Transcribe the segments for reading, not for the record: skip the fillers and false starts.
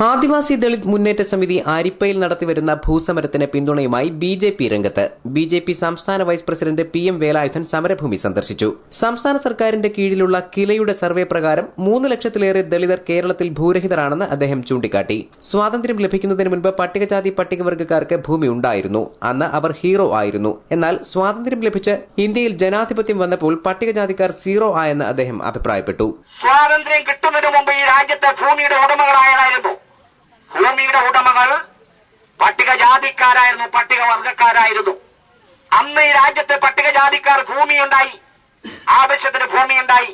ആദിവാസി ദളിത് മുന്നേറ്റ സമിതി ആരിപ്പയിൽ നടത്തിവരുന്ന ഭൂസമരത്തിന് പിന്തുണയുമായി ബിജെപി രംഗത്ത്. ബിജെപി സംസ്ഥാന വൈസ് പ്രസിഡന്റ് PM വേലായുധൻ സമരഭൂമി സന്ദർശിച്ചു. സംസ്ഥാന സർക്കാരിന്റെ കീഴിലുള്ള കിലയുടെ സർവേ പ്രകാരം 3 ലക്ഷത്തിലേറെ ദളിതർ കേരളത്തിൽ ഭൂരഹിതരാണെന്ന് അദ്ദേഹം ചൂണ്ടിക്കാട്ടി. സ്വാതന്ത്ര്യം ലഭിക്കുന്നതിന് മുൻപ് പട്ടികജാതി പട്ടികവർഗക്കാർക്ക് ഭൂമി ഉണ്ടായിരുന്നു. അന്ന് അവർ ഹീറോ ആയിരുന്നു. എന്നാൽ സ്വാതന്ത്ര്യം ലഭിച്ച് ഇന്ത്യയിൽ ജനാധിപത്യം വന്നപ്പോൾ പട്ടികജാതിക്കാർ സീറോ ആയെന്ന് അദ്ദേഹം അഭിപ്രായപ്പെട്ടു. സ്വാതന്ത്ര്യം കിട്ടുന്നതിന് മുമ്പ് ഈ രാജ്യത്തെ ഭൂമിയുടെ ഉടമകളായതായിരുന്നു. ഭൂമിയുടെ ഉടമകൾ പട്ടികജാതിക്കാരായിരുന്നു, പട്ടികവർഗക്കാരായിരുന്നു. അന്ന് ഈ രാജ്യത്തെ പട്ടികജാതിക്കാർ ഭൂമിയുണ്ടായി, ആവശ്യത്തിന് ഭൂമിയുണ്ടായി.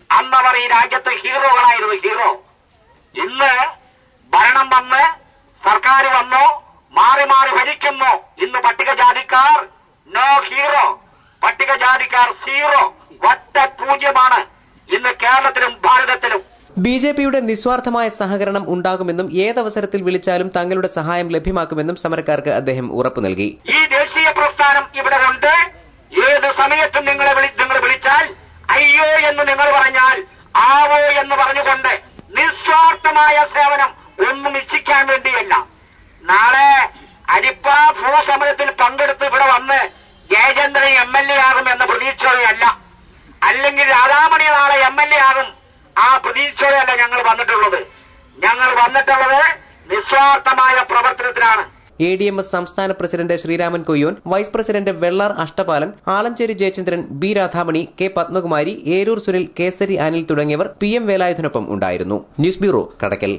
അന്നവർ ഈ രാജ്യത്ത് ഹീറോകളായിരുന്നു, ഹീറോ. ഇന്ന് ഭരണം വന്ന് സർക്കാർ വന്നു, മാറി മാറി ഭരിക്കുന്നു. ഇന്ന് പട്ടികജാതിക്കാർ നോ ഹീറോ, പട്ടികജാതിക്കാർ സീറോ, ഒറ്റ പൂജ്യമാണ് ഇന്ന് കേരളത്തിലും ഭാരതത്തിലും. ബിജെപിയുടെ നിസ്വാർത്ഥമായ സഹകരണം ഉണ്ടാകുമെന്നും ഏതവസരത്തിൽ വിളിച്ചാലും തങ്ങളുടെ സഹായം ലഭ്യമാക്കുമെന്നും സമരക്കാർക്ക് അദ്ദേഹം ഉറപ്പു നൽകി. ഈ ദേശീയ പ്രസ്ഥാനം ഇവിടെ ഉണ്ട്. ഏത് സമയത്തും നിങ്ങൾ വിളിച്ചാൽ അയ്യോ എന്ന് നിങ്ങൾ പറഞ്ഞാൽ ആവോ എന്ന് പറഞ്ഞുകൊണ്ട് നിസ്വാർത്ഥമായ സേവനം, ഒന്നും ഇച്ഛിക്കാൻ വേണ്ടിയല്ല. നാളെ അരിപ്പ ഭൂസമരത്തിൽ പങ്കെടുത്ത് ഇവിടെ വന്ന് ജയചന്ദ്രൻ MLA ആകും എന്ന പ്രതീക്ഷയല്ല, അല്ലെങ്കിൽ രാധാമണി നാളെ MLA ആകും, ആ പ്രതീക്ഷയോടെയല്ല ഞങ്ങൾ വന്നിട്ടുള്ളത്. ഞങ്ങൾ വന്നിട്ടുള്ളത് നിസ്വാർത്ഥമായ പ്രവർത്തനത്തിനാണ്. ADMS സംസ്ഥാന president Sreeraman Koyyon, vice president Vellar Ashtapalan, Alanchery Jayachandran, B Radhamani, K Padmakumari, Eroor Sunil, Kesari Anil തുടങ്ങിയവർ PM വേലായുധനൊപ്പം ഉണ്ടായിരുന്നു. News bureau, Kadakkal.